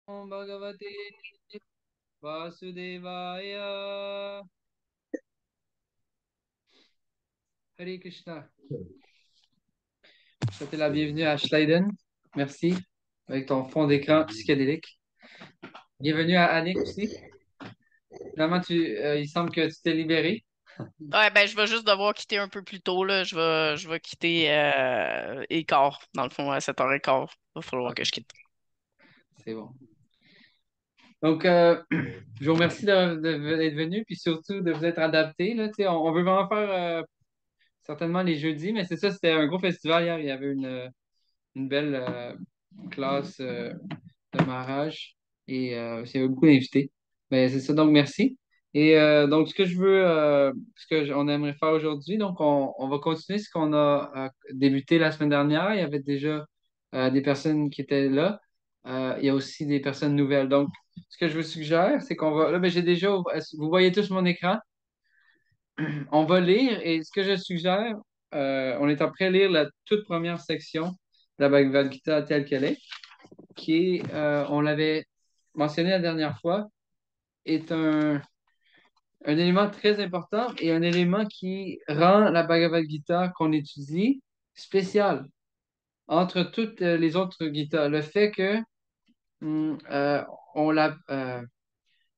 Om Bhagavate Vasudevaya. Hare Krishna. Je souhaite la bienvenue à Schleiden. Merci. Avec ton fond d'écran psychédélique. Bienvenue à Annick aussi. Finalement, il semble que tu t'es libéré. Ouais, ben, je vais juste devoir quitter un peu plus tôt, là. Je vais quitter et quart, dans le fond, à 7h15. Il va falloir que Ok, je quitte. c'est bon. Donc, je vous remercie d'être venu, puis surtout de vous être adapté. Là, tu sais, on veut vraiment faire certainement les jeudis, mais c'est ça, c'était un gros festival hier. Il y avait une belle classe de mariage et il y avait beaucoup d'invités. Ben, c'est ça, donc merci. Et donc, ce que je veux, on aimerait faire aujourd'hui, donc on va continuer ce qu'on a débuté la semaine dernière. Il y avait déjà des personnes qui étaient là. Il y a aussi des personnes nouvelles. Donc, ce que je vous suggère, c'est qu'on va. Là, ben, j'ai déjà. Vous voyez tous mon écran. On va lire et ce que je suggère, on est après lire la toute première section de la Bhagavad Gita telle qu'elle est, qui est, on l'avait mentionné la dernière fois, est un élément très important et un élément qui rend la Bhagavad Gita qu'on étudie spéciale entre toutes les autres Gita. Le fait que hum, euh, on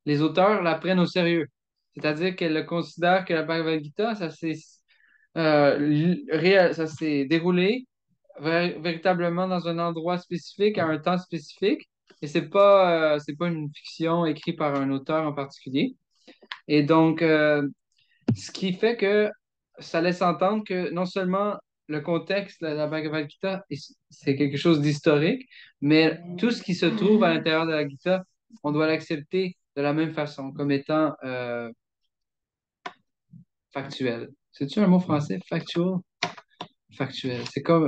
les auteurs la prennent au sérieux. C'est-à-dire qu'elle considère que la Bhagavad Gita, ça s'est déroulé véritablement dans un endroit spécifique, à un temps spécifique, et c'est pas une fiction écrite par un auteur en particulier. Et donc, ce qui fait que ça laisse entendre que non seulement le contexte de la Bhagavad Gita, c'est quelque chose d'historique, mais tout ce qui se trouve à l'intérieur de la Gita, on doit l'accepter de la même façon, comme étant factuel. C'est-tu un mot français? Factual? Factuel.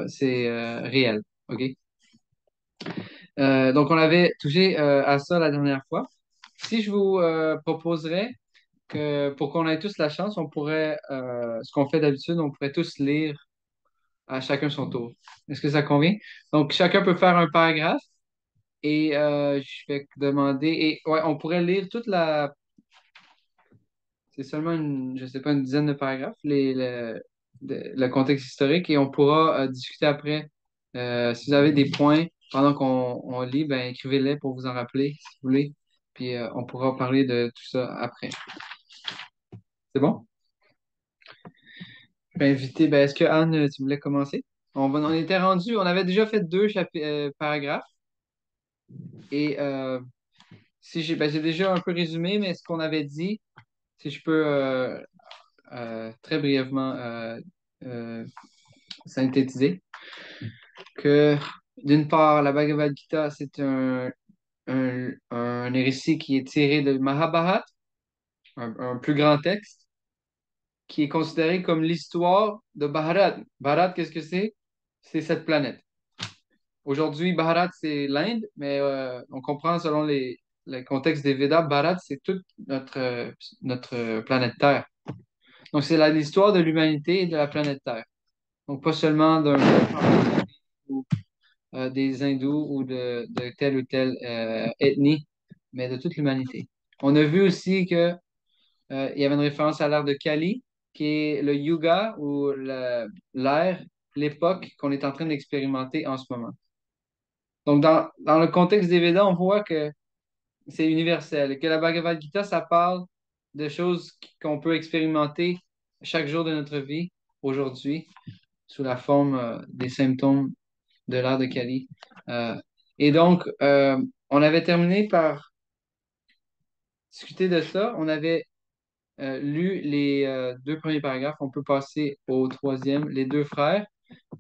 C'est réel. OK? Donc, on avait touché à ça la dernière fois. Si je vous proposerais que pour qu'on ait tous la chance, on pourrait, ce qu'on fait d'habitude, on pourrait tous lire à chacun son tour. Est-ce que ça convient? Donc, chacun peut faire un paragraphe et je vais demander, et ouais, on pourrait lire c'est seulement je sais pas, une dizaine de paragraphes, le contexte historique et on pourra discuter après. Si vous avez des points pendant qu'on lit, ben écrivez-les pour vous en rappeler si vous voulez. Puis on pourra parler de tout ça après. C'est bon? Je vais inviter, ben, est-ce que Anne, tu voulais commencer? On était rendu, on avait déjà fait paragraphes et si j'ai déjà un peu résumé, mais ce qu'on avait dit, si je peux très brièvement euh, synthétiser, que d'une part, la Bhagavad Gita, c'est un récit qui est tiré de Mahabharata, un plus grand texte, qui est considéré comme l'histoire de Bharat. Bharat, qu'est-ce que c'est? C'est cette planète. Aujourd'hui, Bharat, c'est l'Inde, mais on comprend selon les contextes des Védas, Bharat, c'est toute notre planète Terre. Donc, c'est l'histoire de l'humanité et de la planète Terre. Donc, pas seulement d'un peuple ou des hindous ou de telle ou telle ethnie, mais de toute l'humanité. On a vu aussi que il y avait une référence à l'ère de Kali, qui est le yuga ou l'ère, l'époque qu'on est en train d'expérimenter en ce moment. Donc, dans le contexte des Védas, on voit que c'est universel et que la Bhagavad Gita, ça parle de choses qu'on peut expérimenter chaque jour de notre vie, aujourd'hui, sous la forme des symptômes de l'ère de Kali. Euh, et donc, on avait terminé par discuter de ça. On avait lu les deux premiers paragraphes. On peut passer au troisième, les deux frères.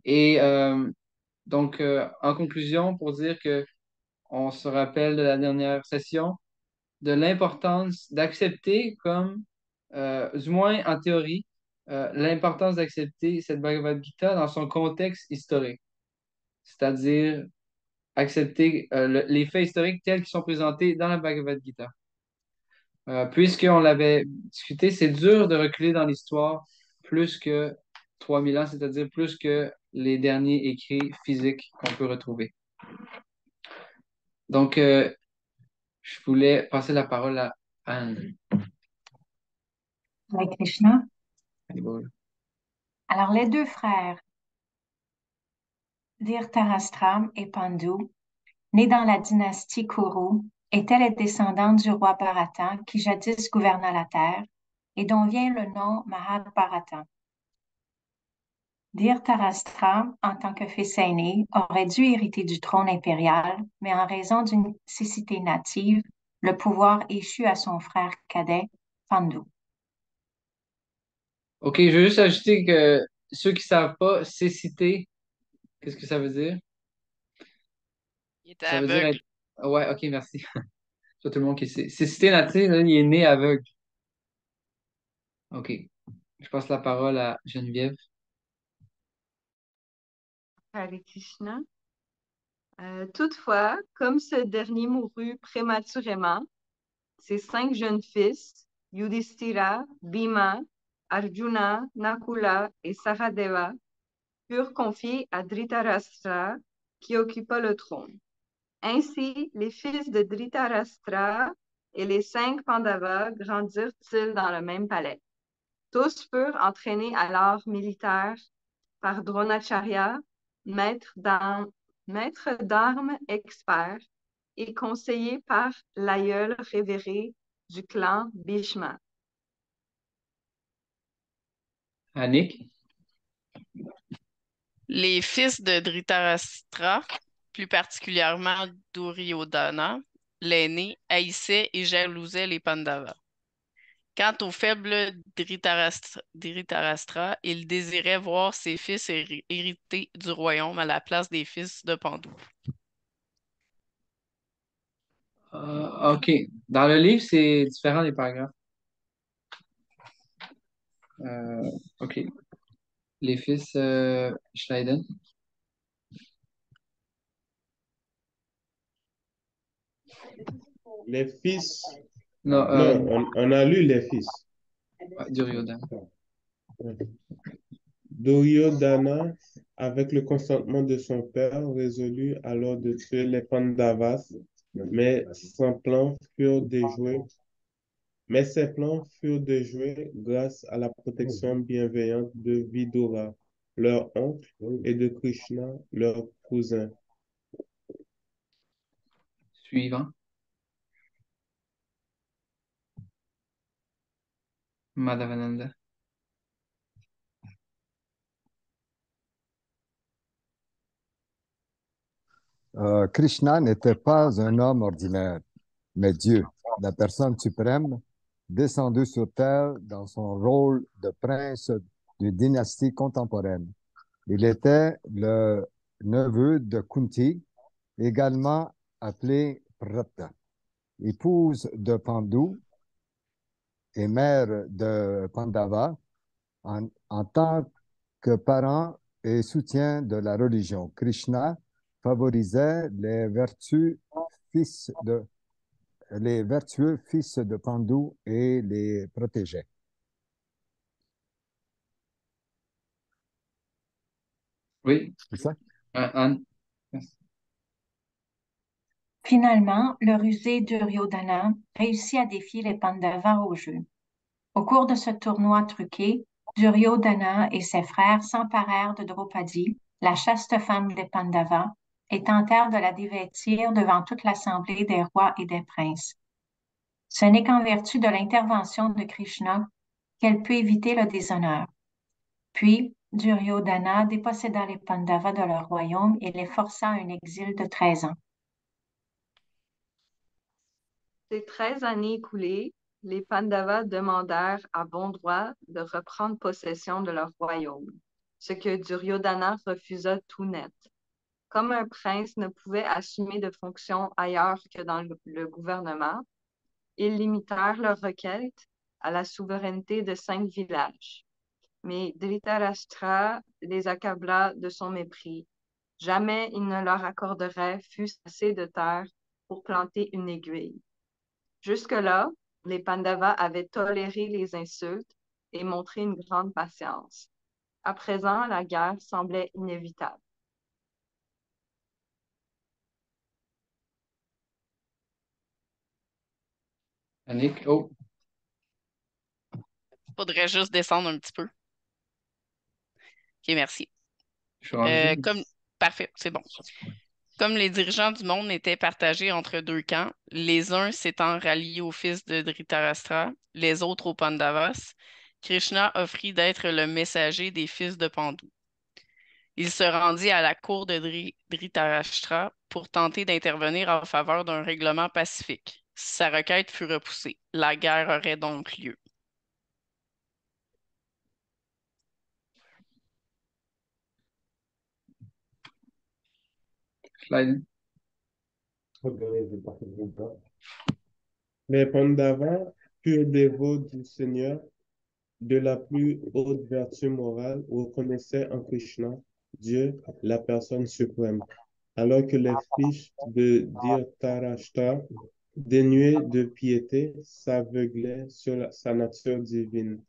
Et donc, en conclusion, pour dire que on se rappelle de la dernière session, de l'importance d'accepter comme, du moins en théorie, l'importance d'accepter cette Bhagavad Gita dans son contexte historique, c'est-à-dire accepter les faits historiques tels qu'ils sont présentés dans la Bhagavad Gita. Puisqu'on l'avait discuté, c'est dur de reculer dans l'histoire plus que 3000 ans, c'est-à-dire plus que les derniers écrits physiques qu'on peut retrouver. Donc, Je voulais passer la parole à Anne. Avec Krishna. Elle est beau, là. Alors, les deux frères, Dhritarashtra et Pandu, nés dans la dynastie Kuru, étaient les descendants du roi Bharata qui jadis gouverna la terre et dont vient le nom Mahabharata. Dhritarashtra, en tant que fils aîné, aurait dû hériter du trône impérial, mais en raison d'une nécessité native, le pouvoir échut à son frère cadet, Pandu. OK, je veux juste ajouter que ceux qui savent pas, cécité, qu'est-ce que ça veut dire? Il était Ça veut dire aveugle. être... Ouais, OK, merci. Pas tout le monde qui sait. Cécité native, là, il est né aveugle. OK. Je passe la parole à Geneviève. Hare Krishna. Toutefois, comme ce dernier mourut prématurément, ses 5 jeunes fils, Yudhishthira, Bhima, Arjuna, Nakula et Saradeva, furent confiés à Dhritarashtra, qui occupa le trône. Ainsi, les fils de Dhritarashtra et les 5 Pandavas grandirent-ils dans le même palais. Tous furent entraînés à l'art militaire par Dronacharya, maître d'armes expert, et conseillé par l'aïeul révéré du clan Bhishma. Annick. Les fils de Dhritarashtra, plus particulièrement Duryodhana, l'aîné, haïssaient et jalousait les Pandavas. Quant au faible Dhritarashtra, il désirait voir ses fils hériter du royaume à la place des fils de Pandu. OK. Dans le livre, c'est différent des paragraphes. OK. Les fils Schneiden. Les fils, Non, non, on a lu les fils. Duryodhana. Duryodhana, avec le consentement de son père, résolut alors de tuer les Pandavas, mais ses plans furent déjoués. Mais ses plans furent déjoués grâce à la protection bienveillante de Vidura, leur oncle, et de Krishna, leur cousin. Suivant. Madhavananda. Krishna n'était pas un homme ordinaire, mais Dieu, la personne suprême, descendu sur terre dans son rôle de prince d'une dynastie contemporaine. Il était le neveu de Kunti, également appelé Prata, épouse de Pandu et mère de Pandava, en tant que parent et soutien de la religion. Krishna favorisait les vertueux fils de Pandu et les protégeait. Oui. C'est ça? Anne. Merci. Finalement, le rusé Duryodhana réussit à défier les Pandavas au jeu. Au cours de ce tournoi truqué, Duryodhana et ses frères s'emparèrent de Draupadi, la chaste femme des Pandavas, et tentèrent de la dévêtir devant toute l'assemblée des rois et des princes. Ce n'est qu'en vertu de l'intervention de Krishna qu'elle peut éviter le déshonneur. Puis, Duryodhana déposséda les Pandavas de leur royaume et les força à un exil de 13 ans. Ces 13 années écoulées, les Pandavas demandèrent à bon droit de reprendre possession de leur royaume, ce que Duryodhana refusa tout net. Comme un prince ne pouvait assumer de fonctions ailleurs que dans le gouvernement, ils limitèrent leur requête à la souveraineté de 5 villages. Mais Dhritarashtra les accabla de son mépris. Jamais il ne leur accorderait fût-ce assez de terre pour planter une aiguille. Jusque-là, les Pandavas avaient toléré les insultes et montré une grande patience. À présent, la guerre semblait inévitable. Annick, oh, Faudrait juste descendre un petit peu. OK, merci. je suis rendu. Comme... Parfait, c'est bon. Comme les dirigeants du monde étaient partagés entre deux camps, les uns s'étant ralliés au fils de Dhritarashtra, les autres aux Pandavas, Krishna offrit d'être le messager des fils de Pandu. Il se rendit à la cour de Dhritarashtra pour tenter d'intervenir en faveur d'un règlement pacifique. Sa requête fut repoussée. La guerre aurait donc lieu. Slide. Les Pandavas furent dévots du Seigneur de la plus haute vertu morale, reconnaissaient en Krishna Dieu, la personne suprême, alors que les fils de Dhritarashtra, dénués de piété, s'aveuglaient sur sa nature divine.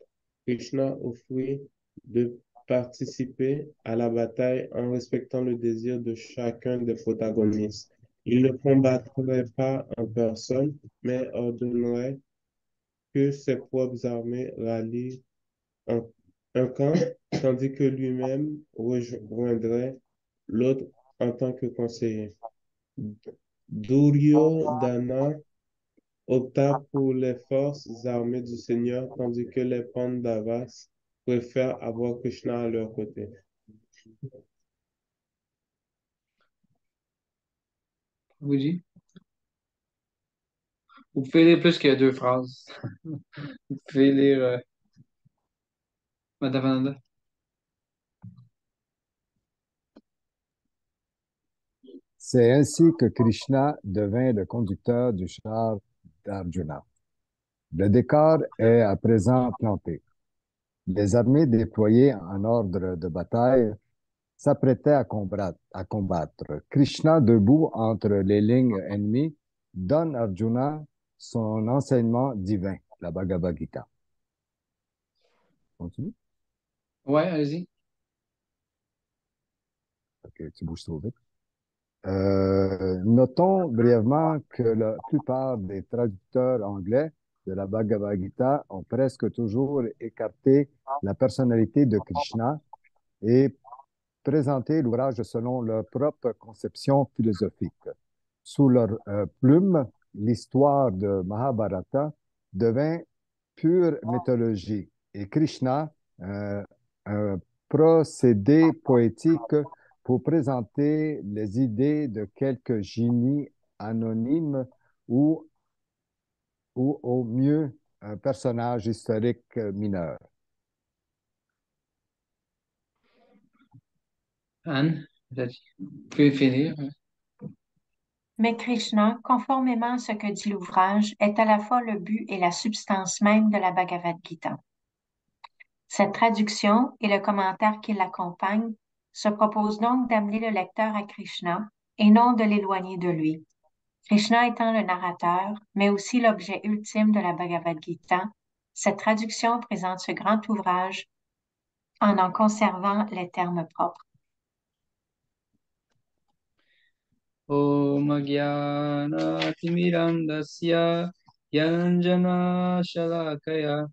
Krishna offrit de participer à la bataille en respectant le désir de chacun des protagonistes. Il ne combattrait pas en personne, mais ordonnerait que ses propres armées rallient un, un camp, tandis que lui-même rejoindrait l'autre en tant que conseiller. Duryodhana opta pour les forces armées du Seigneur, tandis que les Pandavas préfèrent avoir Krishna à leur côté. Vous dites? Vous pouvez lire plus que deux phrases. Vous pouvez lire Madame Ananda. C'est ainsi que Krishna devint le conducteur du char d'Arjuna. Le décor est à présent planté. Les armées déployées en ordre de bataille s'apprêtaient à combattre. Krishna, debout entre les lignes ennemies, donne à Arjuna son enseignement divin, la Bhagavad Gita. Continue. Ouais, allez-y. Ok, tu bouges trop vite. Notons brièvement que la plupart des traducteurs anglais de la Bhagavad Gita ont presque toujours écarté la personnalité de Krishna et présenté l'ouvrage selon leur propre conception philosophique. Sous leur plume, l'histoire de Mahabharata devint pure mythologie et Krishna, un procédé poétique pour présenter les idées de quelques génies anonymes ou, ou au mieux un personnage historique mineur. Anne, vous pouvez finir. Mais Krishna, conformément à ce que dit l'ouvrage, est à la fois le but et la substance même de la Bhagavad Gita. Cette traduction et le commentaire qui l'accompagne se proposent donc d'amener le lecteur à Krishna et non de l'éloigner de lui. Krishna étant le narrateur, mais aussi l'objet ultime de la Bhagavad Gita, cette traduction présente ce grand ouvrage en conservant les termes propres. Om Jnana-timirandasya Yanjana Shalakaya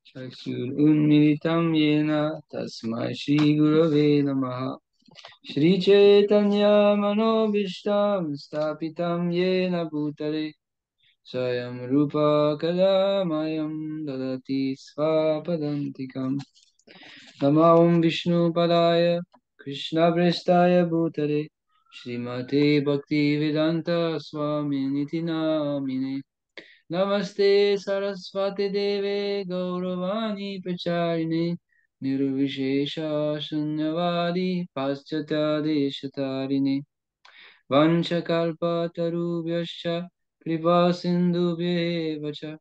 Chakshur-unmilitam Yena Tasmai Shri Gurave Namaha Shri Chaitanya Manobishtam Stapitam Yena Bhutale Swayam Rupa Kadamayam Dadati Svapadantikam Namaham Vishnu Padaya Krishna Prestaya Bhutale Srimate Bhaktivedanta Swami Niti Namine Namaste Saraswati Deve Gauravani Pracharine Nirvishesha Shunyavadi Paschatya Deshatarine Vanchakalpatarubhyascha Kripa Sindhubhyev cha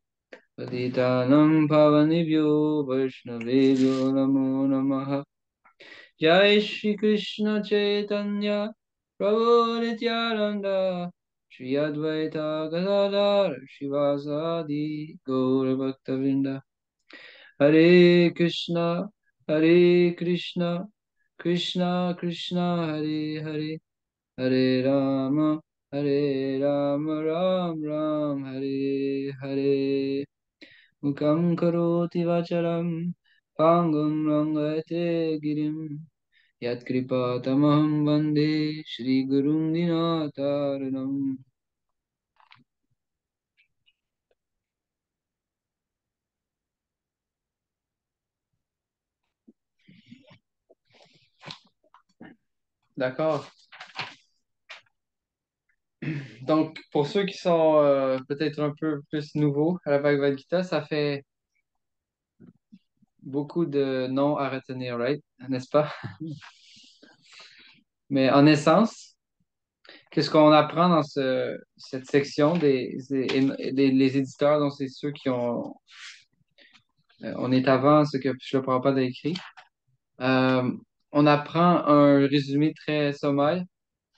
Patitanam Pavanibhyo Vaishnavebhyo Namo Namaha Jai Shri Krishna Chaitanya Prabhu Nityananda Shri Advaita Gadadhar Shivasadi Gaura Bhaktavinda Hare Krishna Krishna Krishna Hare Hare Hare Rama Hare Ram, Ram Ram, Hare Hare. Mukam karoti vacharam, pangam rangayate girim. Yat kripa tamaham vande, Shri Gurum Dinataranam. D'accord. Donc, pour ceux qui sont peut-être un peu plus nouveaux à la Bhagavad Gita, ça fait beaucoup de noms à retenir, right? N'est-ce pas? Mais en essence, qu'est-ce qu'on apprend dans cette section les éditeurs, donc c'est ceux qui ont... on est avant ce que le Prabhupada a écrit. Euh, on apprend un résumé très sommaire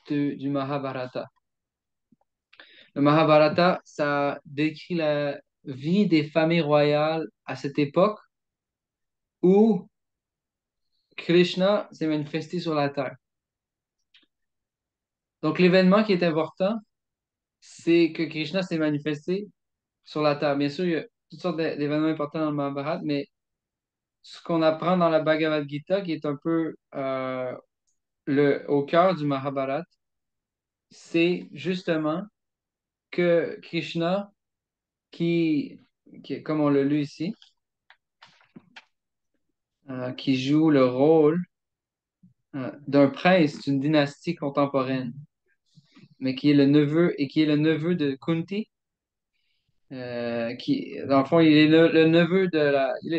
du Mahabharata. Le Mahabharata, ça décrit la vie des familles royales à cette époque où Krishna s'est manifesté sur la terre. Donc, l'événement qui est important, c'est que Krishna s'est manifesté sur la terre. Bien sûr, il y a toutes sortes d'événements importants dans le Mahabharata, mais ce qu'on apprend dans la Bhagavad Gita, qui est un peu au cœur du Mahabharata, c'est justement que Krishna, comme on l'a lu ici, qui joue le rôle d'un prince d'une dynastie contemporaine, mais qui est le neveu de Kunti, dans le fond, il est le neveu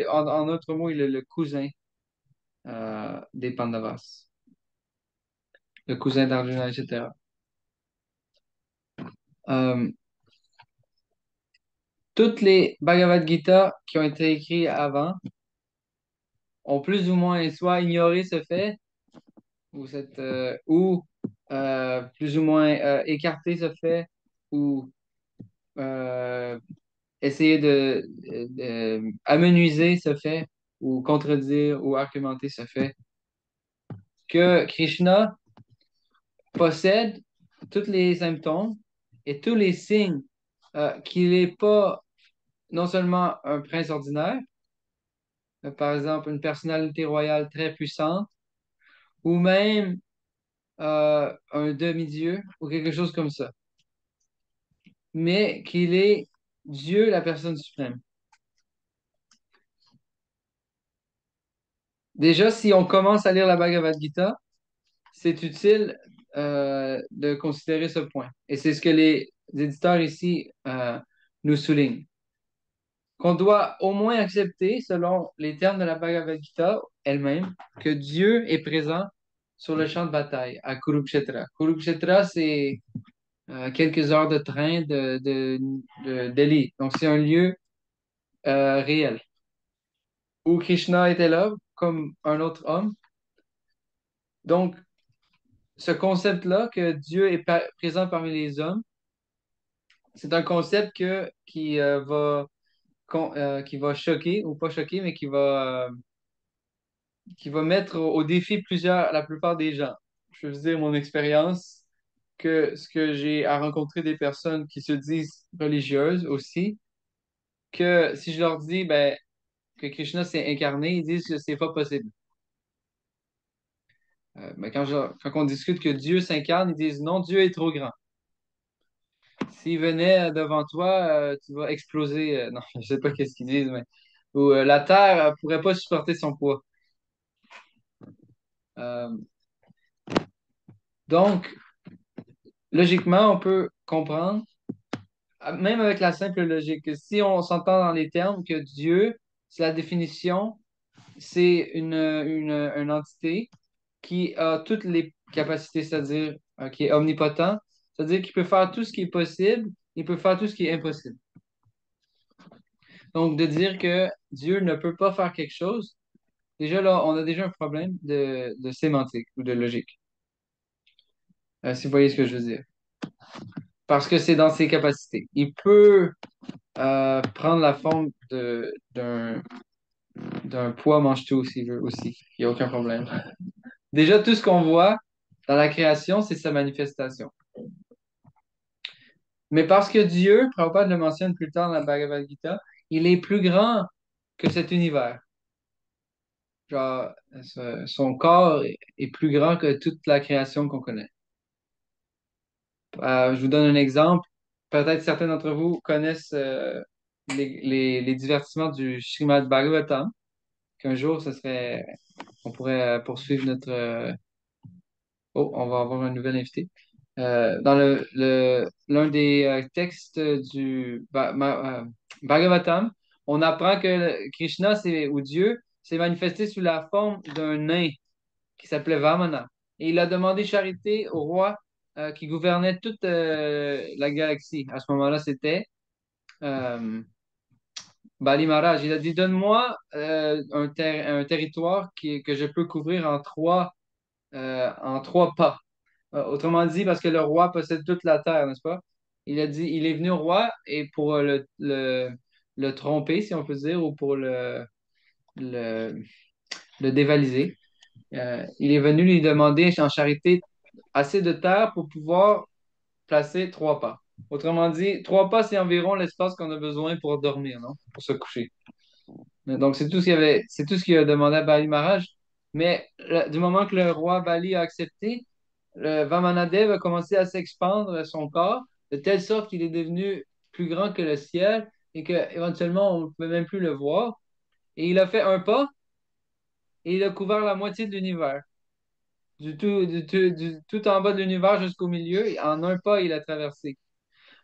en autre mot, il est le cousin des Pandavas, le cousin d'Arjuna, etc. Euh, toutes les Bhagavad Gita qui ont été écrites avant ont plus ou moins soit ignoré ce fait, ou plus ou moins écarté ce fait, ou euh, essayer de amenuiser ce fait, ou contredire, ou argumenter ce fait, que Krishna possède tous les symptômes et tous les signes qu'il n'est pas non seulement un prince ordinaire, par exemple une personnalité royale très puissante, ou même un demi-dieu, ou quelque chose comme ça, mais qu'il est Dieu, la personne suprême. Déjà, si on commence à lire la Bhagavad Gita, c'est utile de considérer ce point. Et c'est ce que les éditeurs ici nous soulignent. Qu'on doit au moins accepter, selon les termes de la Bhagavad Gita elle-même, que Dieu est présent sur le champ de bataille à Kurukshetra. Kurukshetra, c'est quelques heures de train de Delhi. Donc, c'est un lieu réel où Krishna était là comme un autre homme. Donc, ce concept-là, que Dieu est présent parmi les hommes, c'est un concept qui va choquer, ou pas choquer, mais qui va mettre au défi la plupart des gens. Je veux dire mon expérience, que ce que j'ai à rencontrer des personnes qui se disent religieuses aussi, que si je leur dis que Krishna s'est incarné, ils disent que c'est pas possible. Mais quand on discute que Dieu s'incarne, ils disent non, Dieu est trop grand. S'il venait devant toi, tu vas exploser. Non, je sais pas qu'est-ce qu'ils disent, mais ou la Terre pourrait pas supporter son poids. Euh, donc, logiquement, on peut comprendre, même avec la simple logique, que si on s'entend dans les termes que Dieu, c'est la définition, c'est une entité qui a toutes les capacités, c'est-à-dire qui est omnipotent, c'est-à-dire qu'il peut faire tout ce qui est possible, il peut faire tout ce qui est impossible. Donc, de dire que Dieu ne peut pas faire quelque chose, déjà là, on a déjà un problème de sémantique ou de logique. Si vous voyez ce que je veux dire. Parce que c'est dans ses capacités. Il peut prendre la forme d'un poids mange-tout s'il veut aussi. Il n'y a aucun problème. Déjà, tout ce qu'on voit dans la création, c'est sa manifestation. Mais parce que Dieu, Prabhupada le mentionne plus tard dans la Bhagavad Gita, il est plus grand que cet univers. Genre, son corps est plus grand que toute la création qu'on connaît. Je vous donne un exemple. Peut-être certains d'entre vous connaissent les divertissements du Srimad Bhagavatam, qu'un jour, on pourrait poursuivre Oh, on va avoir un nouvel invité. Dans l'un des textes du Bhagavatam, on apprend que Krishna, ou Dieu, s'est manifesté sous la forme d'un nain qui s'appelait Vamana. Et il a demandé charité au roi qui gouvernait toute la galaxie. À ce moment-là, c'était euh, Bali Maharaj. Il a dit, donne-moi un territoire que je peux couvrir en trois pas. Autrement dit, parce que le roi possède toute la terre, n'est-ce pas? Il a dit, il est venu au roi et pour le tromper, si on peut dire, ou pour le, le dévaliser. Il est venu lui demander en charité assez de terre pour pouvoir placer trois pas. Autrement dit, trois pas, c'est environ l'espace qu'on a besoin pour dormir, non? Pour se coucher. Donc, c'est tout ce qu'il a demandé à Bali Maharaj. Mais du moment que le roi Bali a accepté, le Vamanadev a commencé à s'expandre son corps de telle sorte qu'il est devenu plus grand que le ciel et qu'éventuellement on ne pouvait même plus le voir. Et il a fait un pas et il a couvert la moitié de l'univers. Tout en bas de l'univers jusqu'au milieu, et en un pas, il a traversé.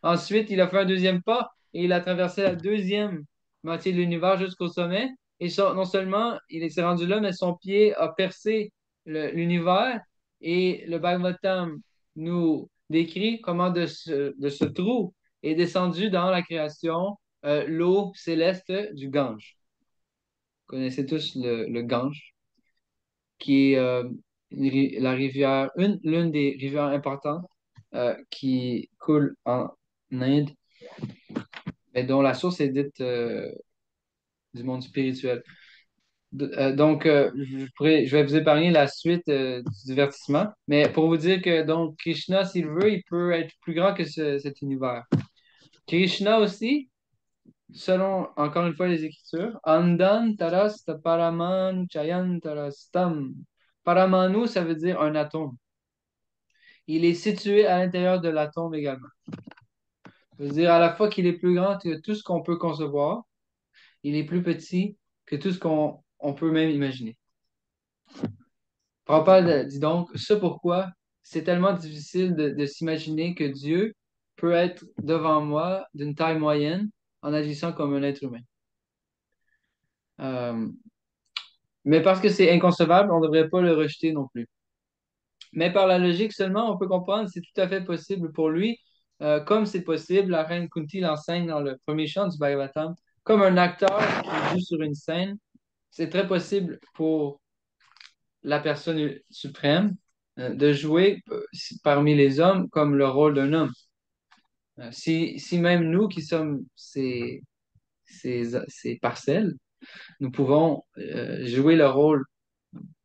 Ensuite, il a fait un deuxième pas et il a traversé la deuxième moitié de l'univers jusqu'au sommet. Et non seulement il s'est rendu là, mais son pied a percé l'univers. Et le Bhagavatam nous décrit comment de ce trou est descendu dans la création l'eau céleste du Gange. Vous connaissez tous le Gange, qui est la rivière, l'une des rivières importantes qui coule en Inde et dont la source est dite du monde spirituel. Je vais vous épargner la suite du divertissement, mais pour vous dire que donc Krishna, s'il veut, il peut être plus grand que cet univers. Krishna aussi, selon encore une fois les Écritures, Andan tarasta paraman chayan tarastam. Paramanu, ça veut dire un atome. Il est situé à l'intérieur de l'atome également. Ça veut dire à la fois qu'il est plus grand que tout ce qu'on peut concevoir, il est plus petit que tout ce qu'on peut même imaginer. Prabhupada dit donc, c'est pourquoi c'est tellement difficile de s'imaginer que Dieu peut être devant moi d'une taille moyenne en agissant comme un être humain. Euh, mais parce que c'est inconcevable, on ne devrait pas le rejeter non plus. Mais par la logique seulement, on peut comprendre que c'est tout à fait possible pour lui, comme c'est possible, la reine Kunti l'enseigne dans le premier chant du Bhagavatam, comme un acteur qui joue sur une scène, c'est très possible pour la personne suprême de jouer parmi les hommes comme le rôle d'un homme. Si même nous qui sommes ces parcelles, nous pouvons jouer le rôle,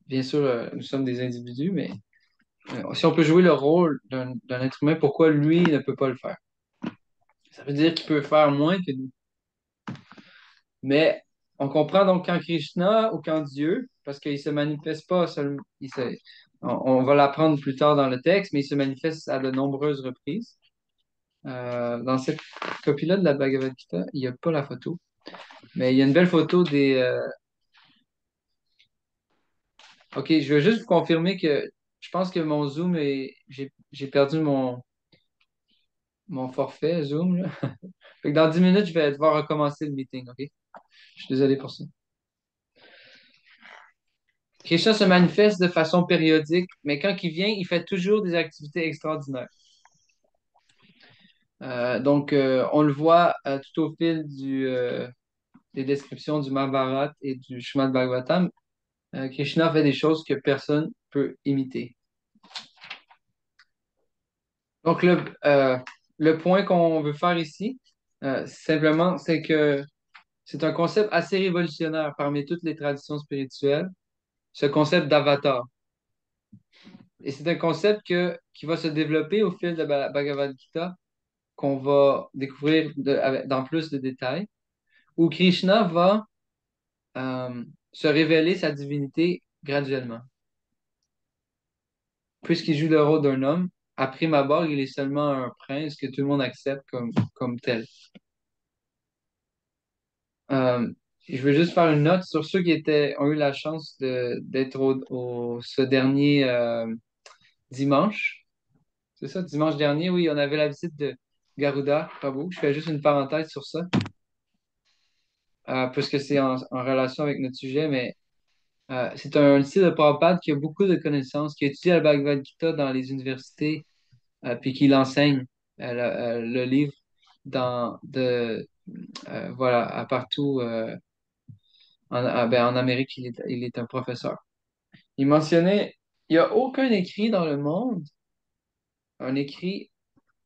bien sûr, nous sommes des individus, mais si on peut jouer le rôle d'un être humain, pourquoi lui ne peut pas le faire? Ça veut dire qu'il peut faire moins que nous. Mais on comprend donc quand Krishna ou quand Dieu, parce qu'il ne se manifeste pas seulement, on va l'apprendre plus tard dans le texte, mais il se manifeste à de nombreuses reprises. Dans cette copie-là de la Bhagavad Gita, il n'y a pas la photo, mais il y a une belle photo des... Ok, je veux juste vous confirmer que je pense que mon Zoom j'ai perdu mon forfait Zoom, là. Fait que dans 10 minutes, je vais devoir recommencer le meeting, ok? Je suis désolé pour ça. Krishna se manifeste de façon périodique, mais quand il vient, il fait toujours des activités extraordinaires. On le voit tout au fil des descriptions du Mahabharata et du Srimad Bhagavatam. Krishna fait des choses que personne ne peut imiter. Donc, le point qu'on veut faire ici, simplement, c'est que c'est un concept assez révolutionnaire parmi toutes les traditions spirituelles, ce concept d'avatar. Et c'est un concept qui va se développer au fil de la Bhagavad Gita qu'on va découvrir dans plus de détails, où Krishna va se révéler sa divinité graduellement. Puisqu'il joue le rôle d'un homme, à prime abord, il est seulement un prince que tout le monde accepte comme tel. Je veux juste faire une note sur ceux qui ont eu la chance d'être ce dernier dimanche. C'est ça, dimanche dernier, oui, on avait la visite de Garuda Prabhu. Je fais juste une parenthèse sur ça, puisque c'est en relation avec notre sujet, mais c'est un disciple de Prabhupada qui a beaucoup de connaissances, qui a étudié la Bhagavad Gita dans les universités, puis qui l'enseigne, le livre, voilà, à partout. En Amérique, il est un professeur. Il mentionnait, il n'y a aucun écrit dans le monde, un écrit,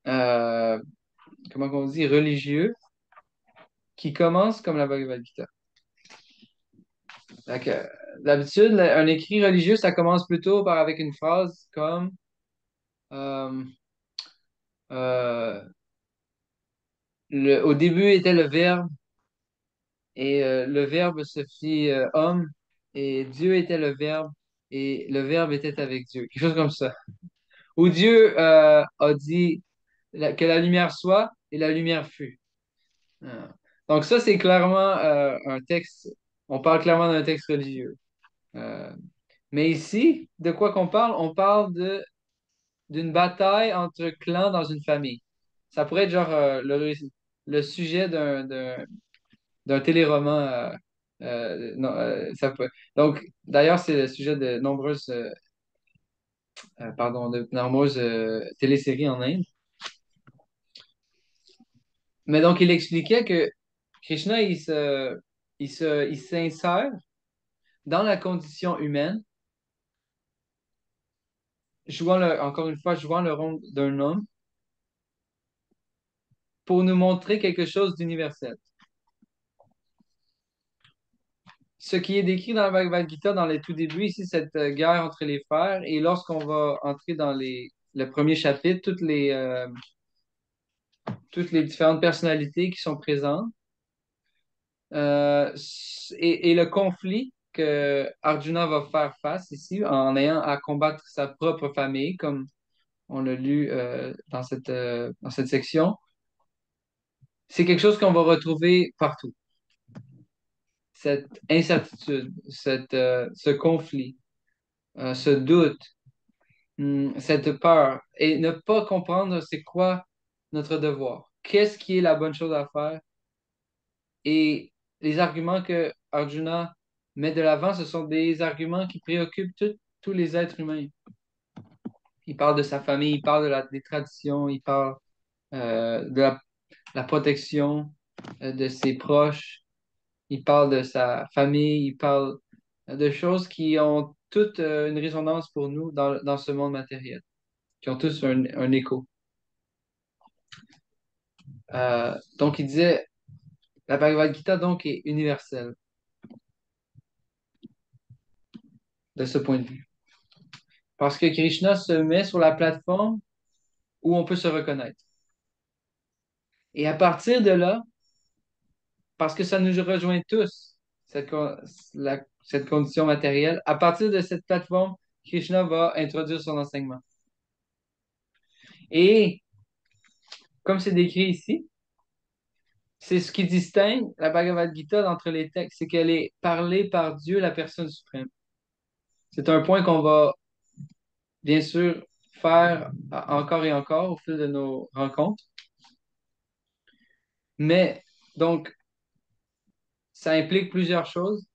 euh, comment on dit, religieux, qui commence comme la Bhagavad Gita. Donc, d'habitude, un écrit religieux, ça commence plutôt avec une phrase comme euh, euh, au début était le Verbe, et le Verbe se fit homme, et Dieu était le Verbe, et le Verbe était avec Dieu. Quelque chose comme ça. Où Dieu a dit que la lumière soit, et la lumière fut. Ah. Donc ça, c'est clairement un texte, on parle clairement d'un texte religieux. Euh, mais ici, de quoi qu'on parle? On parle d'une bataille entre clans dans une famille. Ça pourrait être genre le sujet d'un téléroman. Non, ça peut... Donc, d'ailleurs, c'est le sujet de nombreuses téléséries en Inde. Mais donc, il expliquait que Krishna, il s'insère dans la condition humaine, encore une fois, jouant le rôle d'un homme pour nous montrer quelque chose d'universel. Ce qui est décrit dans la Bhagavad Gita dans les tout débuts, ici, cette guerre entre les frères, et lorsqu'on va entrer dans le premier chapitre, toutes les différentes personnalités qui sont présentes, et le conflit que Arjuna va faire face ici en ayant à combattre sa propre famille, comme on l'a lu dans cette section, c'est quelque chose qu'on va retrouver partout. Cette incertitude, ce conflit, ce doute, cette peur, et ne pas comprendre c'est quoi notre devoir. Qu'est-ce qui est la bonne chose à faire? Et les arguments que Arjuna met de l'avant, ce sont des arguments qui préoccupent tous les êtres humains. Il parle de sa famille, il parle des traditions, il parle de la protection de ses proches, il parle de sa famille, il parle de choses qui ont toutes une résonance pour nous dans ce monde matériel, qui ont tous un écho. Donc, il disait, la Bhagavad Gita, donc, est universelle de ce point de vue. Parce que Krishna se met sur la plateforme où on peut se reconnaître. Et à partir de là, parce que ça nous rejoint tous, cette condition matérielle, à partir de cette plateforme, Krishna va introduire son enseignement. Et comme c'est décrit ici, c'est ce qui distingue la Bhagavad Gita d'entre les textes, c'est qu'elle est parlée par Dieu, la personne suprême. C'est un point qu'on va bien sûr faire encore et encore au fil de nos rencontres. Mais donc, ça implique plusieurs choses.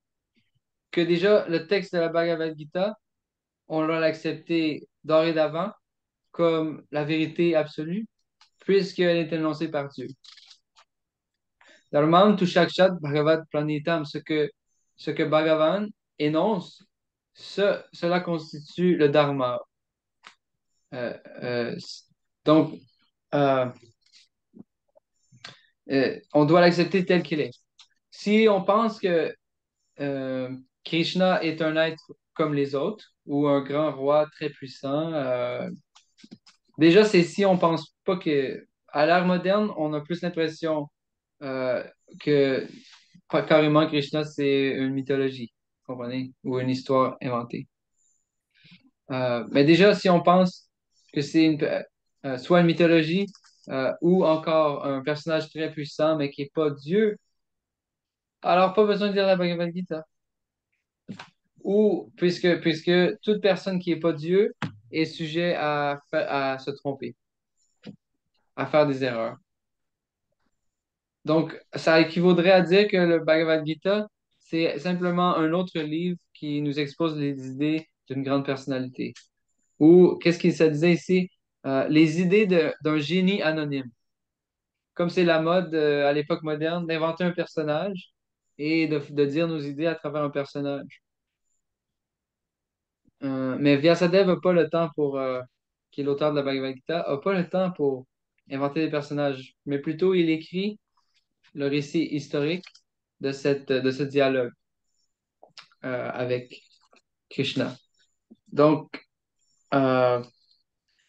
Que déjà, le texte de la Bhagavad Gita, on l'a accepté dorénavant comme la vérité absolue, puisqu'elle est énoncée par Dieu. Dharmam tu shakshat bhagavad pranitam, ce que Bhagavan énonce, cela constitue le dharma. Euh, euh, donc, euh, on doit l'accepter tel qu'il est. Si on pense que Krishna est un être comme les autres, ou un grand roi très puissant, déjà, c'est si on pense pas que à l'ère moderne, on a plus l'impression euh, que pas carrément Krishna, c'est une mythologie, vous comprenez? Ou une histoire inventée. Mais déjà, si on pense que c'est soit une mythologie ou encore un personnage très puissant, mais qui n'est pas Dieu, alors pas besoin de lire la Bhagavad Gita. Ou puisque toute personne qui n'est pas Dieu est sujet à se tromper, à faire des erreurs. Donc, ça équivaudrait à dire que le Bhagavad Gita, c'est simplement un autre livre qui nous expose les idées d'une grande personnalité. Ou, qu'est-ce qu'il se disait ici? Les idées d'un génie anonyme. Comme c'est la mode à l'époque moderne d'inventer un personnage et de dire nos idées à travers un personnage. Mais Vyasadeva n'a pas le temps qui est l'auteur de la Bhagavad Gita, n'a pas le temps pour inventer des personnages, mais plutôt il écrit le récit historique de ce dialogue avec Krishna. Donc, euh,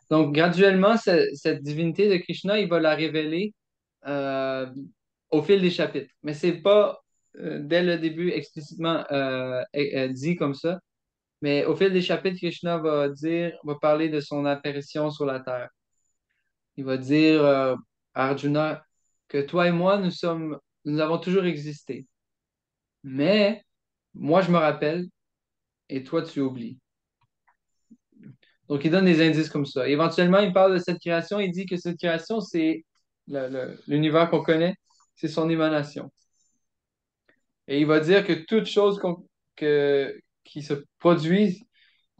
donc graduellement, cette divinité de Krishna, il va la révéler euh, au fil des chapitres. Mais c'est pas dès le début explicitement dit comme ça. Mais au fil des chapitres, Krishna va parler de son apparition sur la terre. Il va dire à Arjuna que toi et moi, nous avons toujours existé. Mais moi, je me rappelle et toi, tu oublies. Donc, il donne des indices comme ça. Éventuellement, il parle de cette création. Il dit que cette création, c'est l'univers qu'on connaît, c'est son émanation. Et il va dire que toute chose qui se produit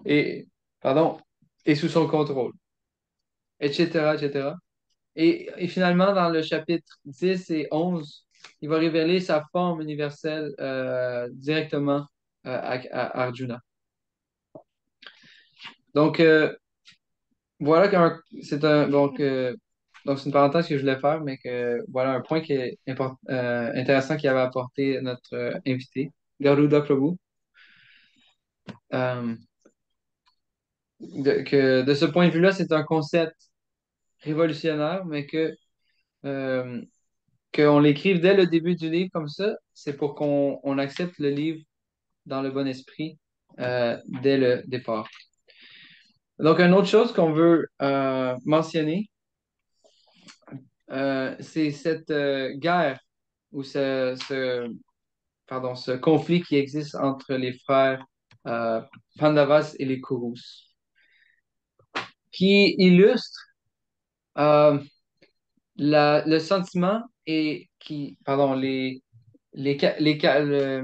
est, pardon, est sous son contrôle, etc., etc. Et finalement, dans le chapitre 10 et 11, il va révéler sa forme universelle directement à Arjuna. Donc, voilà donc c'est une parenthèse que je voulais faire, mais que voilà un point qui est intéressant qu'il avait apporté notre invité, Garuda Prabhu. Euh, de ce point de vue-là, c'est un concept révolutionnaire, mais euh, qu'on l'écrive dès le début du livre comme ça, c'est pour qu'on accepte le livre dans le bon esprit dès le départ. Donc, une autre chose qu'on veut mentionner, c'est cette guerre ou ce conflit qui existe entre les frères Pandavas et les Kurus, qui illustre euh, le sentiment et pardon, les, ca- les, ca- le-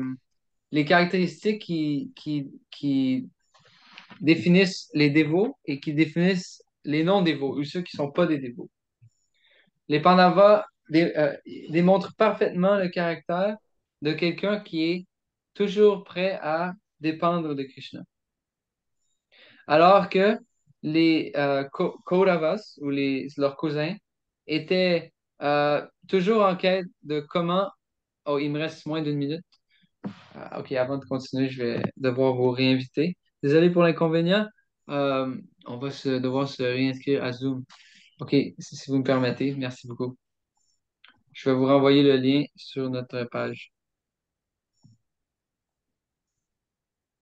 les caractéristiques qui définissent les dévots et qui définissent les non-dévots ou ceux qui ne sont pas des dévots. Les Pandavas démontrent parfaitement le caractère de quelqu'un qui est toujours prêt à dépendre de Krishna. Alors que les Kauravas, ou leurs cousins, étaient toujours en quête de comment... Oh, il me reste moins d'une minute. OK, avant de continuer, je vais devoir vous réinviter. Désolé pour l'inconvénient. On va devoir se réinscrire à Zoom. OK, si vous me permettez, merci beaucoup. Je vais vous renvoyer le lien sur notre page.